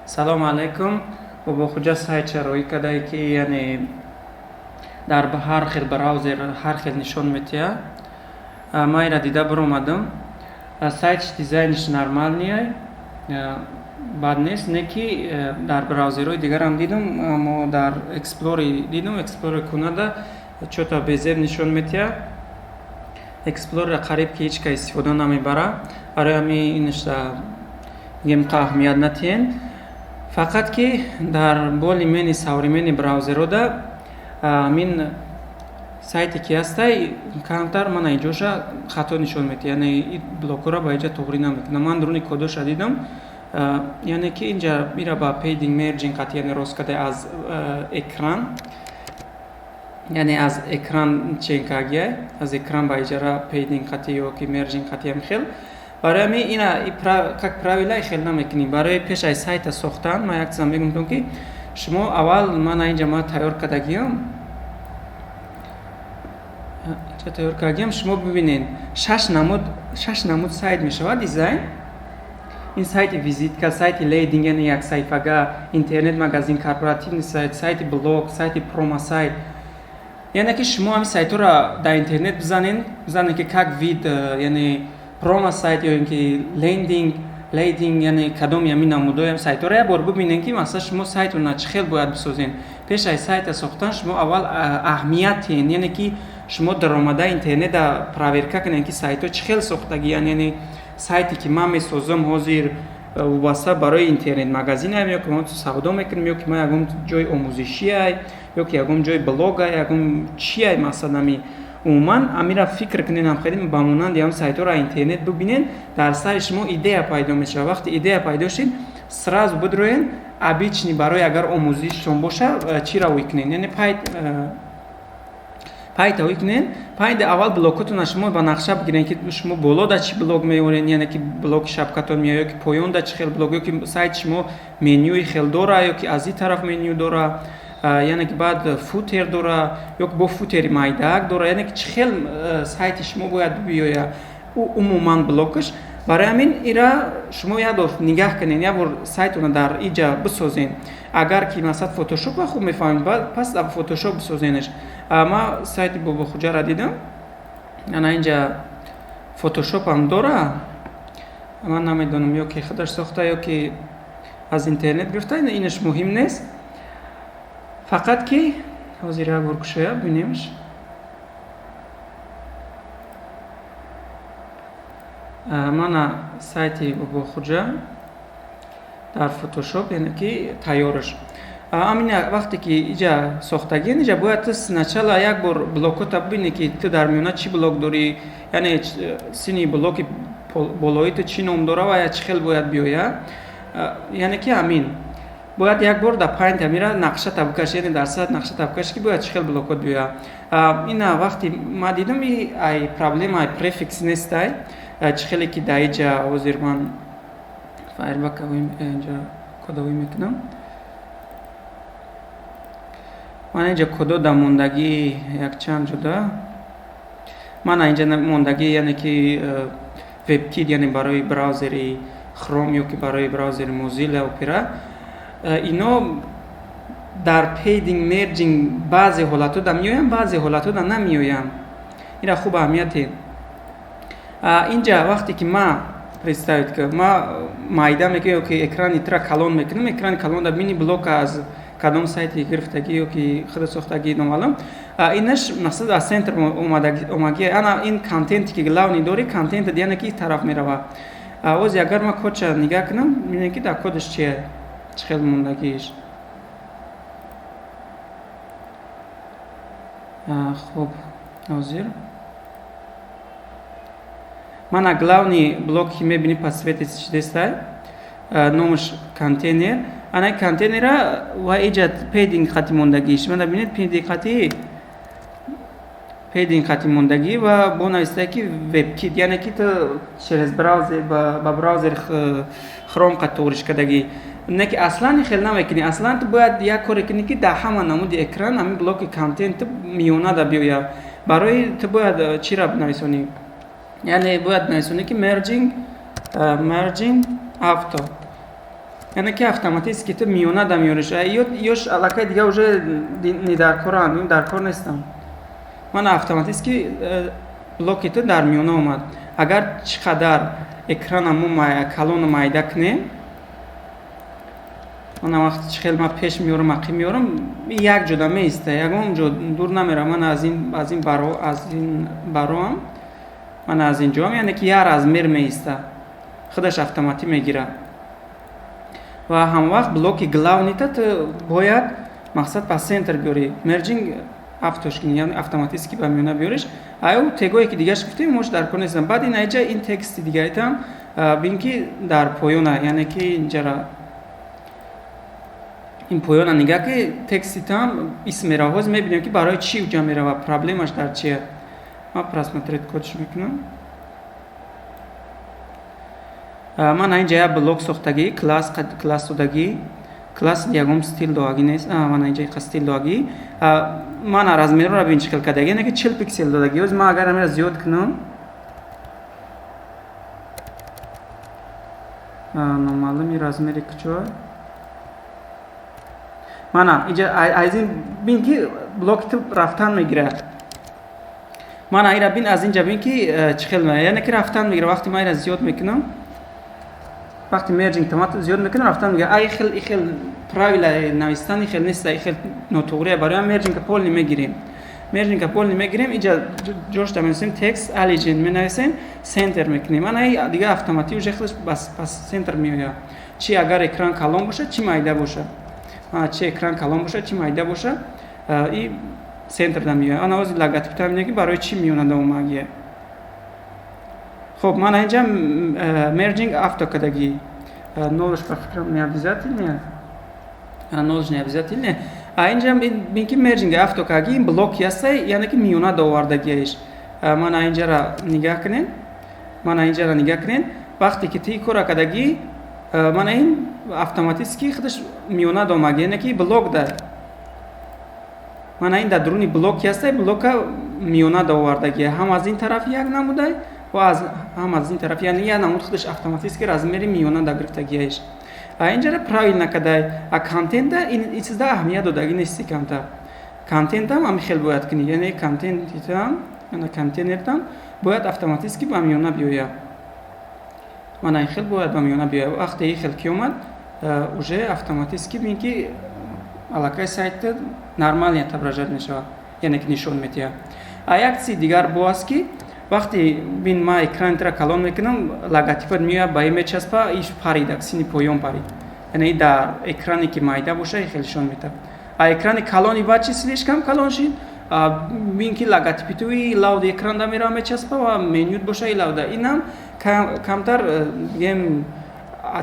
салом алайкум. Бо хуҷа сайт чароӣ кадае ки яъне дар ҳар хел браузер ҳар хел нишон метиҳад. Ман инро дида биромадам. Сайт дизайниш нормал ниай, бад нест, не ки дар браузерҳои дигарам дидам, аммо дар Explorer дидам, Explorer кунада чота безеб нишон метиҳад. Explorer қариб ки ҳеч кас истифода намебарад. Барои ҳамин инаш гемқа аҳамият натиҳен. Фақат ки дар боли мени современи браузерҳода ҳамин сайте ки ҳастай камтар мана иҷоша хато нишон метиҳад, яъне ин блокҳоро ба иҷа тоғрӣ намекунад. Ман дуруни кодоша дидам, яъне ки инҷа мира ба padding merging қати, яъне рост кадай аз экран, яъне аз экран ченкагия, аз экран ба иҷара padding қати ё ки merging қати ҳам хел. Барои ҳамин ина как правила хел намекунем. Барои пеш аз сайта сохтан ман як чиза мегӯям ки шумо аввал мана инҷа ма тайёр кардагиам, шумо бибинед 6 намуд сайт мешавад дизайн. Ин сайти визитка, сайти лейдинг, яъне як саҳифага, интернет магазин, корпоративни сайт, сайти блог, сайти промо сайт. Яъне ки шумо ҳамин сайтҳоро дар интернет бизанед ки как вид, яъне промо сайт ё ин ки лейдинг, яъне кадоми ҳамин намудҳои сайтҳоро як бор бибинед ки масалан шумо сайтро на чихел бояд бисозед. Пеш аз сайта сохтан шумо аввал аҳамият диҳед, яъне ки шумо даромада интернета проверка кунед ки сайтҳо чихел сохтагиянд, яъне сайте ки ман месозам ҳозир вобаста барои интернет магазин ам, ё ки мо савдо мекунем, ё ки мо ягон ҷои омӯзишӣ ай, ё ки ягон ҷои блог ай, ягон чи ай, масалан умуман амира фикр кунед, ҳамхелим ба монанди ҳам сайтҳоро интернет бибинед, дар сари шумо идея пайдо мешавад. Вақте идея пайдо шид, сразу бидроед обични барои агар омӯзишон боша чиро кунед, яъне пайта кунед. Пайда аввал блокотона шумо ба нақша бигиред ки шумо болода чи блок меоред, яъне ки блок шапкатон меояд, ё ки поёнда чи хел блок, ё ки сайт шумо менюи хел дора, ё ки аз ин тараф меню дора, яъне ки баъд футер дора, ё ки бо футери майдаак дора, яъне ки чи хел сайти шумо бояд биёяд умуман блокаш. Барои ҳамин ира шумо як бор нигаҳ кунед, як бор сайтона дар иҷа бисозед. Агар ки масалан фотошопа хуб мефаҳмед, пас дар фотошоп бисозенаш. Ман сайти боба хуҷаро дидам, ана инҷа фотошопам дора, ман намедонам ё ки худаш сохта ё ки аз интернет гирифта, инаш муҳим нест. Фақат ки ҳозир як бор кушоя бинемш. Мана сайти боба хуҷа дар фотошоп, яъне ки тайёраш. Амин вақте ки иҷа сохтагӣ, иҷа бояд ту начала як бор блокота бибинӣ ки ту дар миёна чӣ блок дорӣ, яъне сини блоки болои ту чӣ ном дора ва я чӣ хел бояд биёяд. Яъне ки амин бояд як бор дар паин тамира нақшата бикаш, яъне дар сайт нақшата бикаш ки бояд чӣ хел блокот биёяд. Ина вақте ма дидам ай проблема ай префикс нестай, чӣ хеле ки дар иҷа ҳозир ман файрбак инҷа кодовӣ мекунам. Ман инҷа кодо дар мондагӣ якчанд ҷода. Ман инҷа мондагӣ, яъне ки вебкит, яъне барои браузери Chrome ё ки барои браузери Mozilla Opera. Ино дар padding merging баъзе ҳолатода меоянд, баъзе ҳолатода намеоянд. ира хуб аҳамият диҳед. Инҷа вақте ки ма представед ки ма майда мекунем ё ки экрани тра калон мекунем, экрани калонда мини блока аз кадом сайти гирифтагӣ ё ки худ сохтагӣ номаълум, инаш масалан аз центр омагӣ, ана ин контенте ки главни дори, контентат яъне ки ин тараф меравад. Ози агар ма кодша нигаҳ кунам, мебинем ки дар кодаш чӣ хел мондагииш. Хуб, ҳозир мана главни блок ки мебинӣ подсветить шудестай, номаш контейнер. Ана контейнера ва иҷа padding қати мондагииш. Мана бинед padding қати мондагӣ ва бо навистай ки webkit, яъне ки ту через браузер ба браузери Chrome қати тоғриш кардагӣ. Не ки аслан хел намекунӣ. Аслан ту бояд як коре кунӣ ки дар ҳама намуди экран ҳамин блоки контент миёнада биёяд. Барои ту бояд чиро нависонӣ? Яъне бояд нависонӣ ки merging auto. яъне ки автоматически ту миёна да миёриш ёш аллакай дига уже не дар корам, дар кор нестам. Ман автоматически блоки ту дар миёна омад. Агар чӣ қадар экранаму калону майда кунем, ман вақти чихел ма пеш миёрам, ақиб миёрам, як ҷода меиста, ягон ҷо дур намерам. Ман аз ин бароам, ман аз ин ҷоам, яъне ки як размер меиста, худаш автоматӣ мегира. ва ҳамвақт блоки главнита ту бояд мақсад па центр биёри, мерҷинг автош кунӣ, яъне автоматически ба миёна биёриш. Аю тегое ки дигаш гуфтем мош дар кор нестам. Баъди наиҷа ин тексти дигаитам бин ки дар поёна, яъне ки инҷара ин поёна нигаҳ ки текститам исмера ҳоз мебинем ки барои чӣ уҷа мерава, проблемаш дар чия. Ман просмотреть кодш мекунам. Ман инҷа як блок сохтагӣ, класс додагӣ, класс ягон стил додагӣ нест. Ман инҷа иқа стил додагӣ. Ман размерро бин чӣ хел кардагӣ, яъне ки 40 пиксел додагӣ. Ӯз ман агар амира зиёд кунам, номаълуми размери куҷо. Мана инҷа аз ин бин ки блоки ту рафтан мегирад. Мана ира бин аз инҷа бин ки чӣ хел меояд, яъне ки рафтан мегирад. Вақти ман ира зиёд мекунам, вақти мерҷинг томат зиёд мекунам, рафтан мегирад. И хел правила навистани хел неста, и хел нотуғрия. Барои мержинга полни мегирем. Мержинга полни мегирем, инҷа ҷошта менависем текст алиҷен менависем, сентер мекунем. Ана дига автоматӣ уже хелаш бас сентер меояд. Чи агар экран калон бошад, чи майда бошад. Чи экран калон бошад, чи майда бошад, и сентер да меояд. Ана ози логотипта мебинем ки барои чи меёнада омагия. Хоб, мана инҷа merging авто кардагӣ. Нолш по фикрам не обязательно. Нолш не обязательно. Инҷа бин ки merging авто кардагӣ, ин блоки ҳастай, яъне ки миёнада овардагиаш. Мана инҷара нигаҳ кунем. Мана инҷара нигаҳ кунем. Вақте ки ти кора кардагӣ, мана ин автоматически худаш миёнада омагӣ, яъне ки блок да. Мана ин дар дуруни блоки ҳастай, блока миёнада овардагия. Ҳам аз ин тараф як намудай, ва ҳам аз ин тараф, яъне як намуд худаш автоматически размери миёнада гирифтагиаш. Инҷара правилна кадай контента ин чизда аҳамият додагӣ нести камтар. Контентам ҳам хел бояд кунӣ, яъне контейнертам бояд автоматически ба миёна биёяд. Мана ин хел бояд ба миёна биёяд. Вақте ин хел ки омад, уже автоматически бин ки аллакай сайта нормалния отображать мешавад, яъне ки нишон метиҳад. Як чизи дигар бо аст ки вақте бин ма экранитра калон мекунам, логотипат меояд ба ин мечаспа, иш парид, сини поён парид. Яъне дар экране ки майда боша, хелшон метавад. Экрани калони бачи слишком калон шид, бин ки логотипи туи лауд экран да мерава мечаспа ва менют боша и лауда. Инам камтар бигем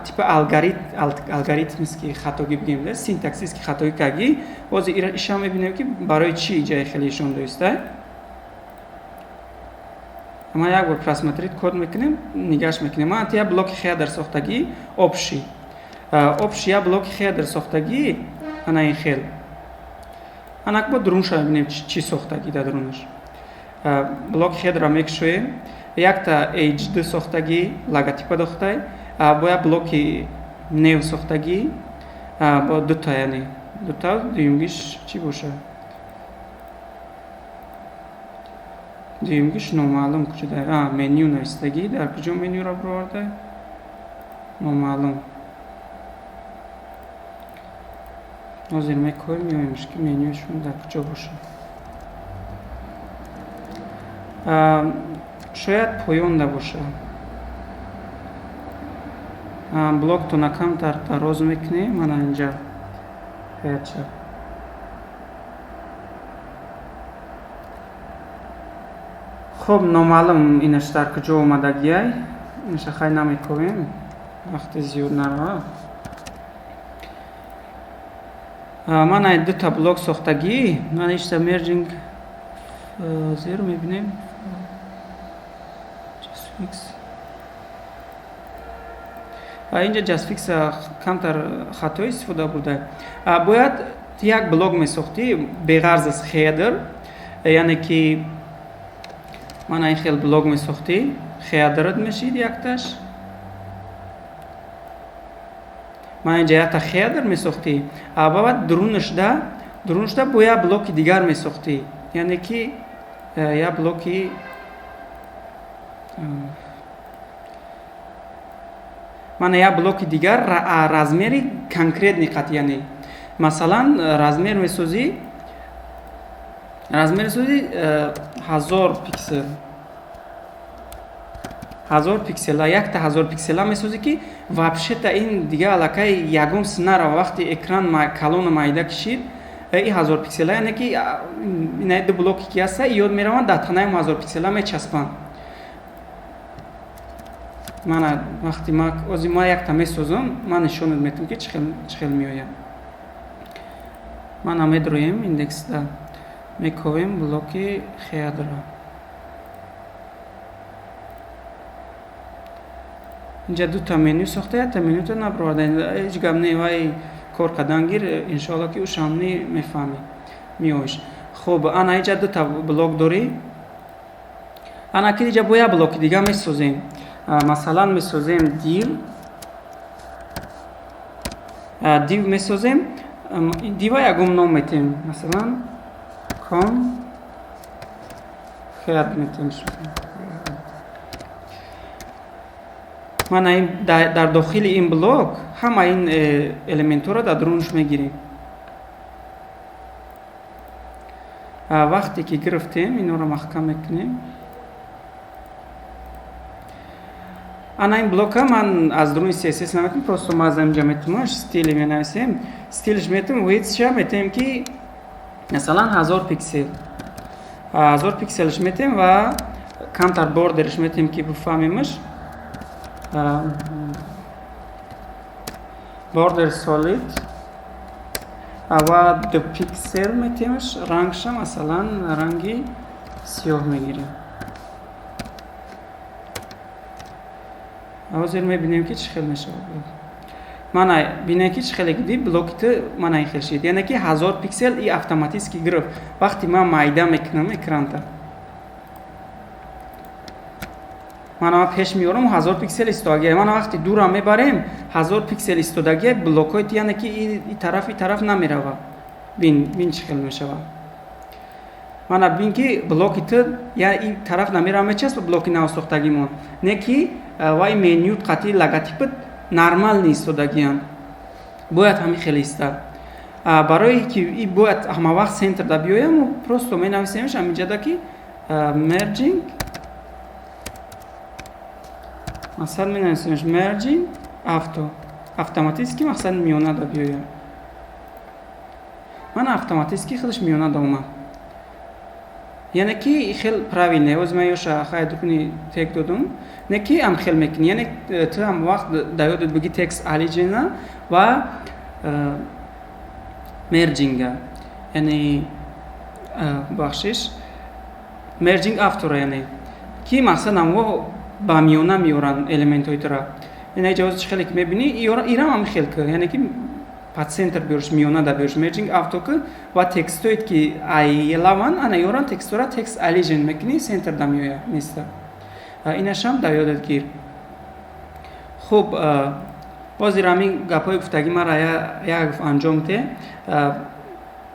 типа алгоритмиски хатогӣ бигем, синтаксиски хатогӣ кардагӣ. Боз ишам мебинем ки барои чӣ иҷаи хелишон доиста. Ма як бор просмотреть код мекунем, нигаш мекунем. Ман я блоки хедер сохтагӣ, общий я блоки хедер сохтагӣ, ана ин хел. Анак бо друнша мебинем чӣ сохтагӣ да друнаш. Блоки хедерро мекушоем, якта HD сохтагӣ, логотипа дохтай, бо як блоки нев сохтагӣ, бо дута, яъне дута дуюмгиш чӣ боша? Дуюмгиш номаълум куҷода. Меню навистагӣ, дар куҷо менюро бироварда? Номаълум. ҳозир мекоҳем меоемш ки менюшон дар куҷо боша. Шояд поёнда боша. Блоктон акамтар дароз мекунем, мана инҷа ҳерча. خب نامعلوم اینش در کجا اومدگیه اینش خیلی نمیکنیم وقتی زیاد نرود من دو تا بلاک ساختگی من ایشتا مرجینگ زیر میبینیم جست فیکس اینجا جست فیکس کمتر خطایی استفاده بوده باید یک بلاک میساختی بغرض از خیدر یعنی که من این خیل بلاگ می ساختی خیادرت میشید یکتش ман инҷа якта хедер месохтӣ, баъд дуруншда бо як блоки дигар месохтӣ, яъне ки як блоки мана як блоки дигар размери конкретни қат, яъне масалан размер месозӣ 1000 пиксел, 1000 пиксела, якта 1000 пиксела месозӣ ки вообще-то ин дига аллакай ягон синара вақти экран калона майда кишид, ин 1000 пиксела, яъне ки ина ду блоки ки ҳаста ёд мераванд дар танаи 1000 пиксела мечаспанд. мана вақти ма якта месозам, ман нишонат метавам ки чихел меояд. мана медроем индексда мековем блоки хедра. инҷа дута меню сохта, якта менюта набурда, ҳеҷ гап не, вай кор кардан гир, иншоалло ки ушамни мефаҳмӣ меоиш. хуб, ана инҷа дута блок дорӣ, ана ки инҷа бо як блоки дига месозем. масалан месозем div месозем, дива ягон ном метем, масалан com head метем. мана дар дохили ин блок ҳама ин элементҳоро дар дурунаш мегирем. вақте ки гирифтем, инҳоро маҳкам мекунем. ана ин блока ман аз дуруни CSS наметам, просто маза инҷа метумаш стили менависем, стилиш метум widthша метем ки масалан 1000 пиксел, 1000 пикселш метем ва counter borderш метем ки бифаҳмемаш border solid ва ду пиксел метемаш, рангша масалан ранги сиёҳ мегирем. ҳозир мебинем ки чӣ хел мешавад. мана бинем ки чӣ хеле гуди блоките мана ин хел шид, яъне ки 1000 пиксел и автоматически гирифт вақти ман майда мекунам экранта. мана пеш меорам 1000 пиксел истодагия, мана вақти дурам мебарем 1000 пиксел истодагия блокоит, яъне ки и тараф намерава. бин чӣ хел мешавад. мана бин ки блоките я и тараф намерава мечаспа блоки навсохтагимон, не ки вай меню қати логотипит нормални истодагиян. бояд ҳамин хел иста. барои ки и бояд ҳама вақт центрда биёям, просто менависемш ҳаминҷада ки merging, масалан менависемш merging автоматически мақсад миёнада биёям. мана автоматически хелаш миёнада омад. яъне ки хел правилне, оз ман ёша хай дукуни тег додум, не ки ам хел мекунӣ, яъне ту ҳам вақт дар ёдат биги text origin ва merging, яъне бахшиш merging автора, яъне ки мақсад амво ба миёна меоранд элементҳоитро. яъне ҷавоз чӣ хеле ки мебинӣ ирам ам хел ки, яъне ки по центр биёрш, миёна да биёрш, merging авто ки ва текстоит ки аилаван ана ёран текстора text origin мекунӣ, центр да меояд неста. инашам дар ёдат гир. хуб, ҳозир ҳамин гапҳои гуфтагӣ мара як анҷом те.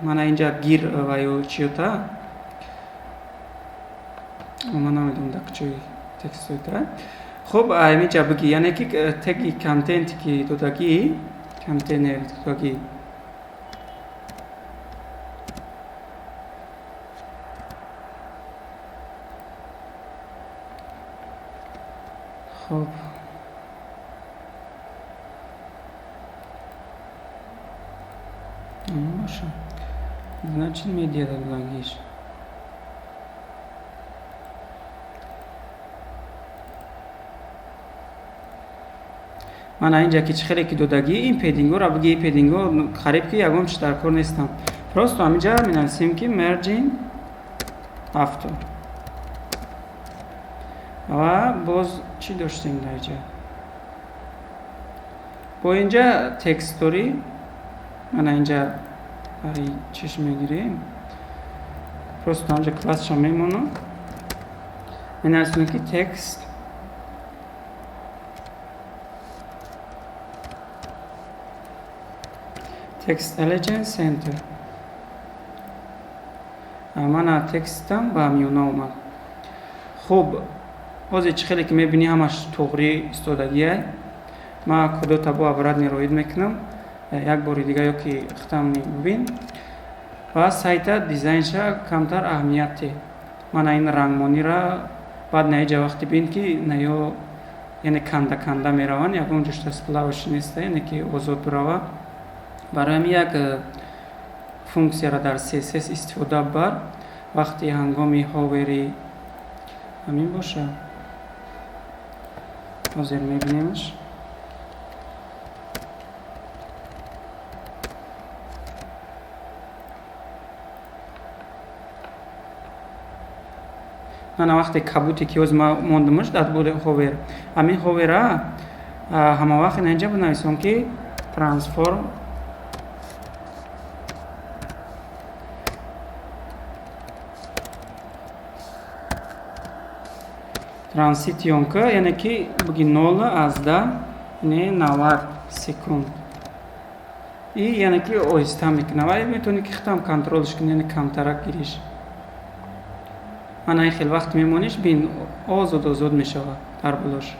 мана инҷа гир ва ё чиёта ман намедонам дар кучои текстоита. хуб, ҳаминҷа бигӣ, яъне ки теги контенти ки додагӣ, контейнер додагӣ, хуб, боша, значит медиа додагиш. мана инҷа ки чӣ хеле ки додагӣ, ин педингоро биги пединго қариб ки ягон чи дар кор нестам. просто ҳаминҷа менависем ки merging авто ва боз чӣ доштем дар ҷа. бо инҷа текст дорӣ, мана инҷа барои чиш мегирем, просто ҳамҷа классша мемонад, менависем ки текст text elegance center. Мана текстам ба миёна омад. Хуб, ҳозир чихеле ки мебинӣ ҳамаш тоғри истодагия. Ма кодо табо абрадни роид мекунам. Як бори дига ёки хитамни бубин. Ва сайта дизайнша камтар аҳамияте. Мана ин рангмонира баъд наиҷа вақти бин ки наё яъне канда мераванд, ягон ҷушта сплавш неста, яъне ки озод бирава. Барои ҳамин як функсияра дар CSS истифода бар вақти ҳангоми ҳовери ҳамин боша. ҳозир мебинемш. Мана вақте кабуте ки ҳозир мондамаш дар буди ҳовер. Ҳамин ҳовера ҳама вақт инҷа бинависам ки трансформ транситионка, яъне ки буги 0 аз 10 не 90 секунд. И яъне ки оҳиста мекунам. Вале метавонӣ ки хитам контролш кунӣ, яъне камтарак гириш. Мана ин хел вақт мемониш, бин озод мешавад дар булош.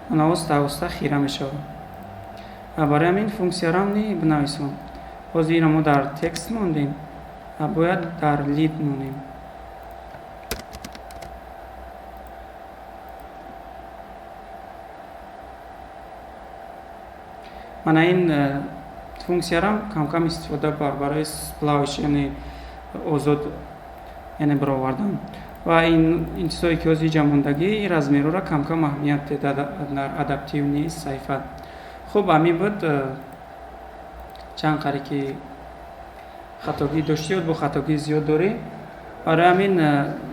Мана оста хира мешавад. Барои ҳамин функсиярам ни бинависам. ҳозир мо дар текст мондем, бояд дар лид монем. Мана ин функсиярам кам истифода бар барои сплавиш, яъне озод, яъне баровардан. Ва ин чизое ки ҳозир ҷа мондагӣ, ин размерора кам аҳамият дида дар адаптивни сайфа. Хуб, ҳамин буд чанд қаре ки хатогӣ дошти ё бо хатогӣ зиёд дорӣ. Барои ҳамин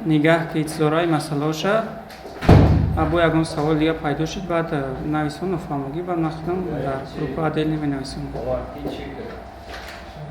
нигаҳ ки итилораи масъалаоша бо ягон савол дига пайдо шуд, баъд нависам нофаҳмагӣ ба нахудам дар група отдельно менависам.